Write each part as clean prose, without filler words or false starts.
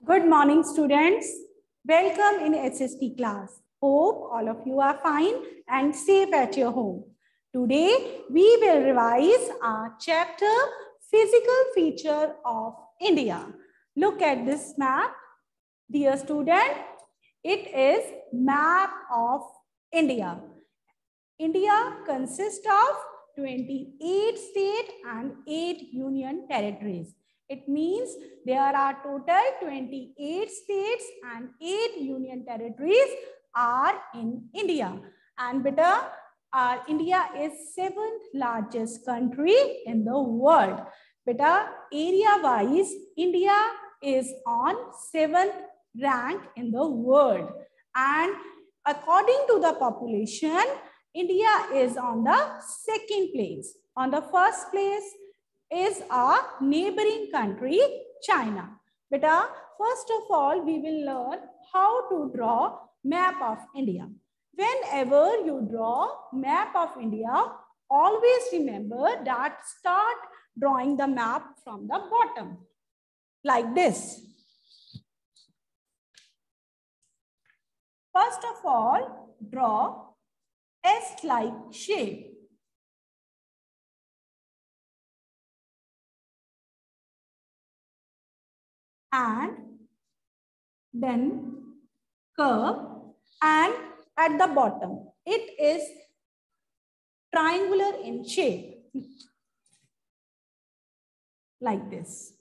Good morning, students. Welcome in SST class. Hope all of you are fine and safe at your home. Today, we will revise our chapter, Physical Feature of India. Look at this map. Dear student, it is map of India. India consists of 28 states and 8 union territories. It means there are total 28 states and 8 union territories are in India. And beta, India is 7th largest country in the world. Beta, area-wise, India is on 7th rank in the world. And according to the population, India is on the 2nd place. On the 1st place is our neighboring country, China. Beta, first of all, we will learn how to draw map of India. Whenever you draw map of India, always remember that start drawing the map from the bottom, like this. First of all, draw S-like shape. And then curve, and at the bottom it is triangular in shape, like this.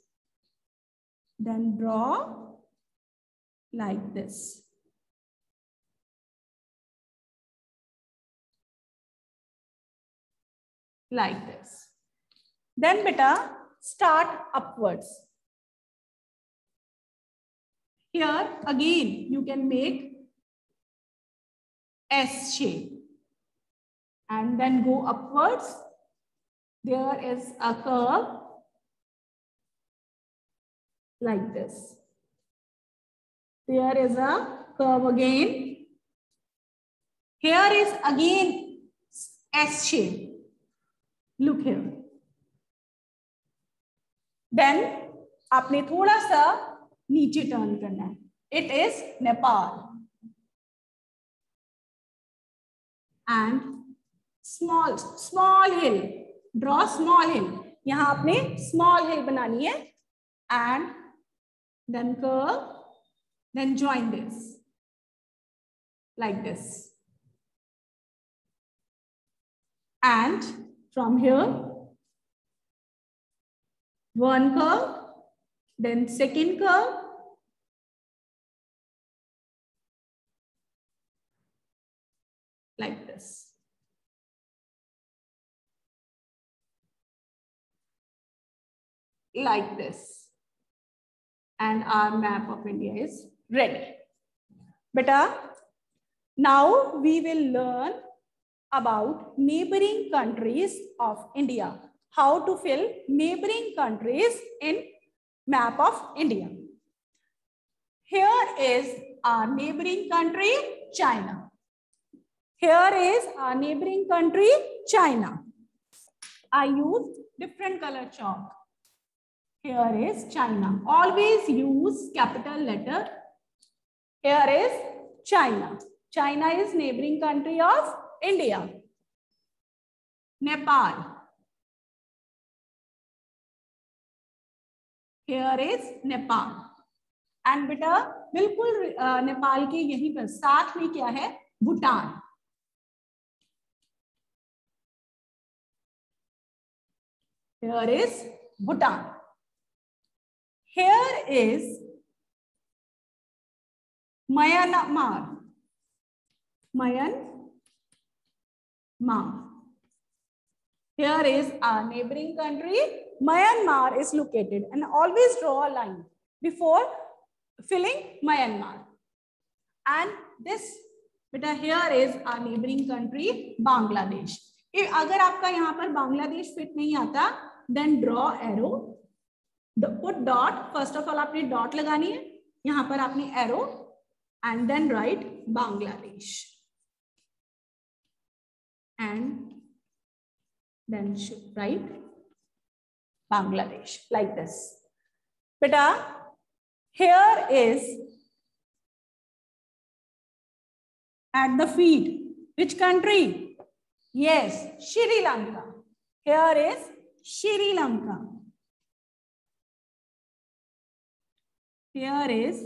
Then draw like this. Like this. Then beta, start upwards. Here again you can make S shape and then go upwards. There is a curve like this. There is a curve again. Here is again S shape. Look here. Then आपने थोड़ा सा नीचे turn करना है. It is Nepal. And small hill. Draw small hill. यहाँ आपने small hill बनानी है. And then curve. Then join this. Like this. And from here, one curve. Then second curve. Like this. Like this. And our map of India is ready. Beta, now we will learn about neighboring countries of India. How to fill neighboring countries in map of India. Here is our neighboring country, China. Here is our neighboring country, China. I use different color chalk. Here is China. Always use capital letter. Here is China. China is neighboring country of India. Nepal. Here is Nepal. And beta, बिल्कुल नेपाल के यहीं पर साथ में क्या है? Bhutan. Here is Bhutan. Here is Myanmar. Myanmar. Here is our neighboring country. Myanmar is located, and always draw a line before filling Myanmar. And this, beta, here is our neighboring country, Bangladesh. If अगर आपका यहाँ पर Bangladesh fit नहीं आता, then draw arrow. Put dot. First of all, आपने dot लगानी है. यहाँ पर आपने arrow, and then write Bangladesh. And then write Bangladesh like this. Beta, here is at the feet. Which country? Yes, Sri Lanka. Here is Sri Lanka. Here is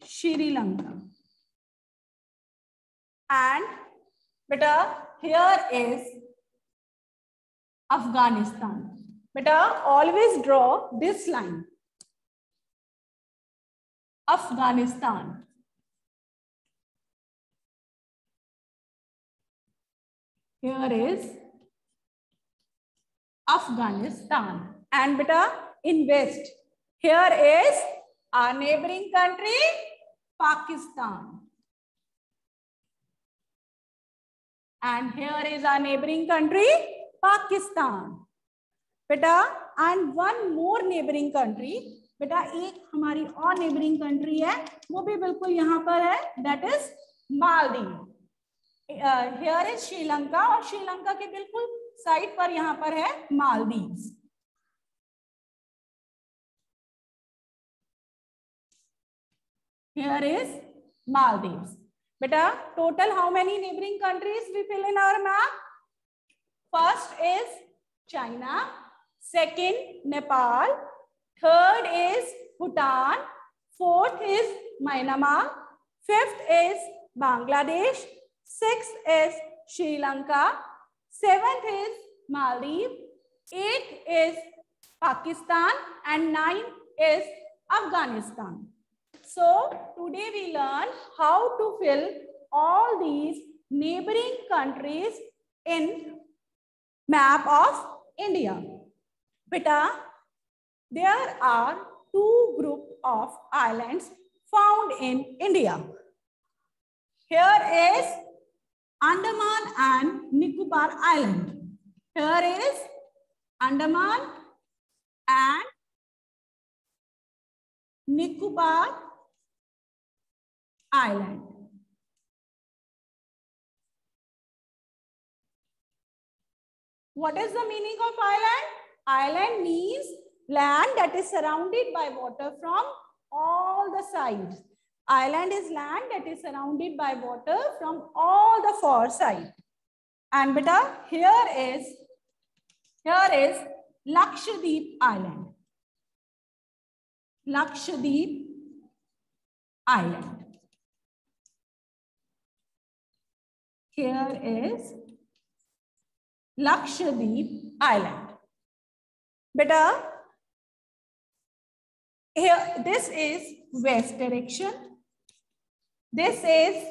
Sri Lanka. And beta, here is Afghanistan. Beta, always draw this line. Afghanistan. Here is Afghanistan. And beta, in west, here is our neighboring country, Pakistan. And here is our neighboring country, Pakistan. बेटा, and one more neighboring country. बेटा, एक हमारी और neighboring country है, वो भी बिल्कुल यहाँ पर है, that is Maldives. Here is Sri Lanka और Sri Lanka के बिल्कुल साइड पर यहाँ पर है Maldives. Here is Maldives. Beta, total how many neighboring countries we fill in our map? First is China, second Nepal, third is Bhutan, fourth is Myanmar, fifth is Bangladesh, sixth is Sri Lanka, seventh is Maldives, eighth is Pakistan, and ninth is Afghanistan. So today we learn how to fill all these neighboring countries in map of India. Beta, there are two groups of islands found in India. Here is Andaman and Nicobar Island. Here is Andaman and Nicobar Island. What is the meaning of island? Island means land that is surrounded by water from all the sides. Island is land that is surrounded by water from all the four sides. And beta, here is Lakshadweep Island. Lakshadweep Island. Here is Lakshadweep Island. Beta, here this is west direction. This is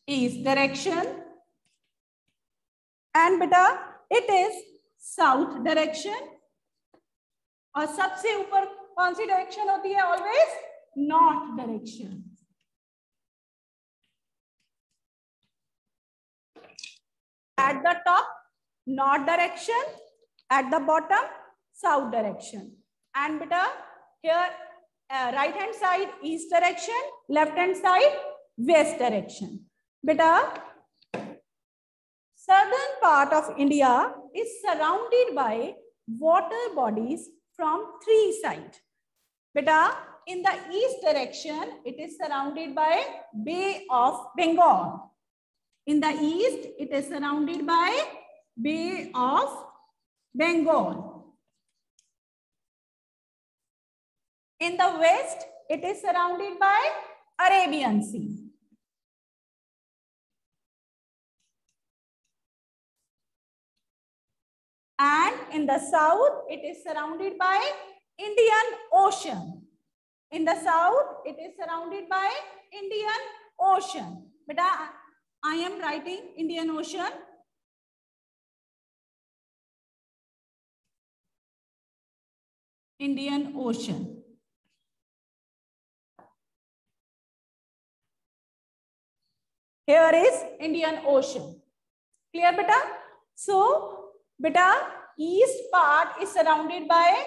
east direction. And beta, it is south direction. और सबसे ऊपर कौन सी direction होती है? Always north direction. At the top, north direction. At the bottom, south direction. And beta, here right hand side east direction, left hand side west direction. Beta, southern part of India is surrounded by water bodies from three sides. Beta, in the east direction, it is surrounded by Bay of Bengal. In the east, it is surrounded by Bay of Bengal. In the west, it is surrounded by Arabian Sea. And in the south, it is surrounded by Indian Ocean. In the south, it is surrounded by Indian Ocean. Beta, I am writing Indian Ocean. Indian Ocean. Here is Indian Ocean. Clear, beta? So, beta, east part is surrounded by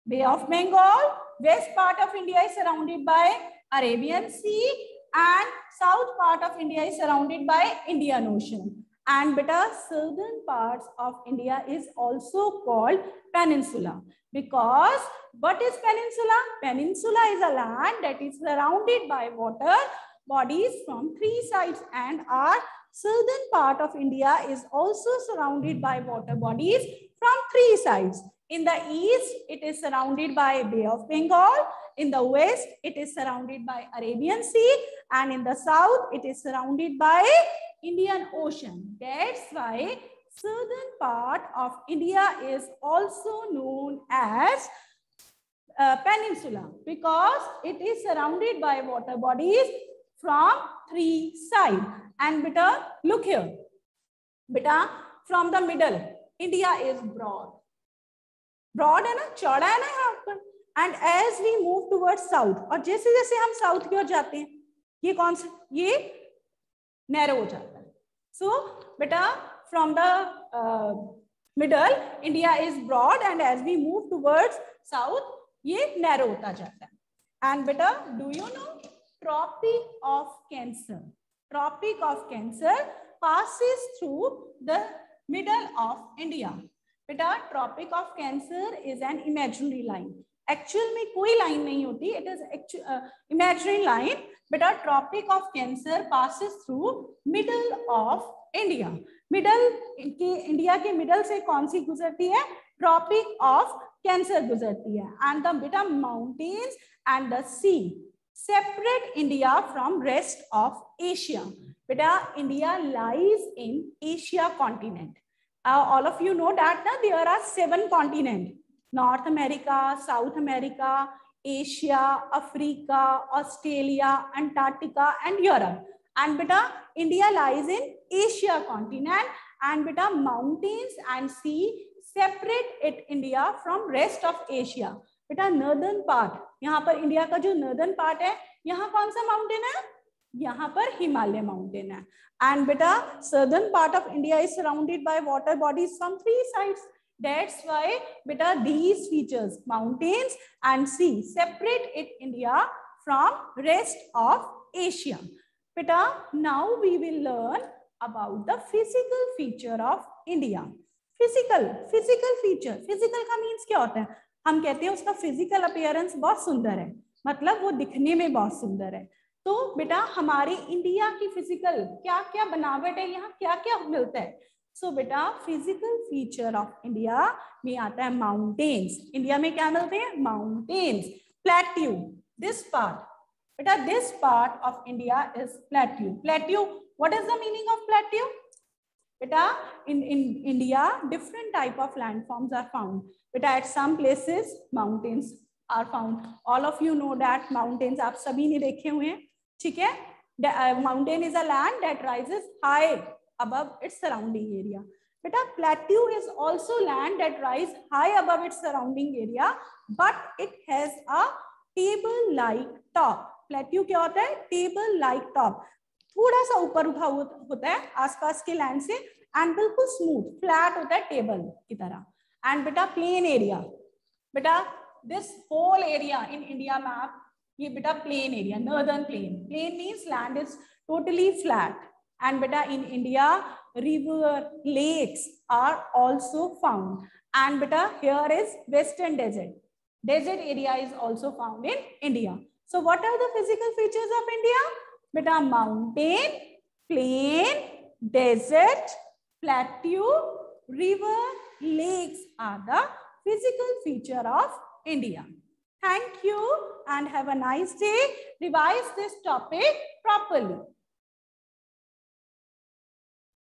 Bay of Bengal. West part of India is surrounded by Arabian Sea. And south part of India is surrounded by Indian Ocean. And beta, southern parts of India is also called peninsula. Because what is peninsula? Peninsula is a land that is surrounded by water bodies from three sides, and our southern part of India is also surrounded by water bodies from three sides. In the east, it is surrounded by Bay of Bengal. In the west, it is surrounded by Arabian Sea. And in the south, it is surrounded by Indian Ocean. That's why southern part of India is also known as peninsula, because it is surrounded by water bodies from three sides. And beta, look here. Beta, from the middle, India is broad. Broad है ना, चौड़ा है ना यहाँ पर. And as we move towards south, और जैसे जैसे हम south की ओर जाते हैं, ये कौन सा, ये narrow हो जाता है. So beta, from the middle, India is broad, and as we move towards south, ये narrow होता जाता है. And beta, do you know Tropic of Cancer? Tropic of Cancer passes through the middle of India. Beta, Tropic of Cancer is an imaginary line. Actual में कोई line नहीं होती. It is imaginary line. Beta, Tropic of Cancer passes through middle of India. Middle के India के middle से कौन सी गुजरती है? Tropic of Cancer गुजरती है. And the beta, mountains and the sea separate India from rest of Asia. Beta, India lies in Asia continent. All of you know that there are 7 continents: North America, South America, Asia, Africa, Australia, Antarctica, and Europe. And beta, India lies in Asia continent, and beta, mountains and sea separate it India from rest of Asia. बेटा northern part, यहाँ पर India का जो northern part है, यहाँ कौन सा mountain है? यहाँ पर हिमालय माउंटेन है. एंड बेटा southern part of India is surrounded by water bodies from 3 sides. That's why बेटा these features, mountains and sea, separate it India from rest of Asia. बेटा now we will learn about the physical feature of India. physical feature, physical का means क्या होता है? हम कहते हैं उसका फिजिकल अपीयरेंस बहुत सुंदर है, मतलब वो दिखने में बहुत सुंदर है. तो बेटा हमारे इंडिया की फिजिकल क्या क्या बनावट है, यहाँ क्या क्या मिलता है? सो बेटा फिजिकल फीचर ऑफ इंडिया में आता है माउंटेन्स. इंडिया में क्या मिलते हैं? माउंटेन्स. प्लेट्यू, दिस पार्ट, बेटा this part of India is plateau. Plateau, what is the meaning of plateau? Beta, in India, different type of landforms are found. Beta, at some places mountains are found. All of you know that mountains आप सभी ने देखे हुए हैं, ठीक है? Mountain is a land that rises high above its surrounding area. Beta, plateau is also land that rises high above its surrounding area, but it has a table-like top. Plateau क्या होता है? Table-like top. थोड़ा सा ऊपर उठा होता है आसपास के लैंड से, एंड बिल्कुल स्मूथ फ्लैट होता है टेबल की तरह. एंड बेटा प्लेन एरिया, बेटा this whole area in India map, ये बेटा plain area, northern plain. Plain means land is totally flat. And बेटा in India river, lakes are also found. And बेटा here is western desert. Desert area is also found in India. So what are the physical features of India? Beta, mountain, plain, desert, plateau, river, lakes are the physical feature of India. Thank you and have a nice day. Revise this topic properly.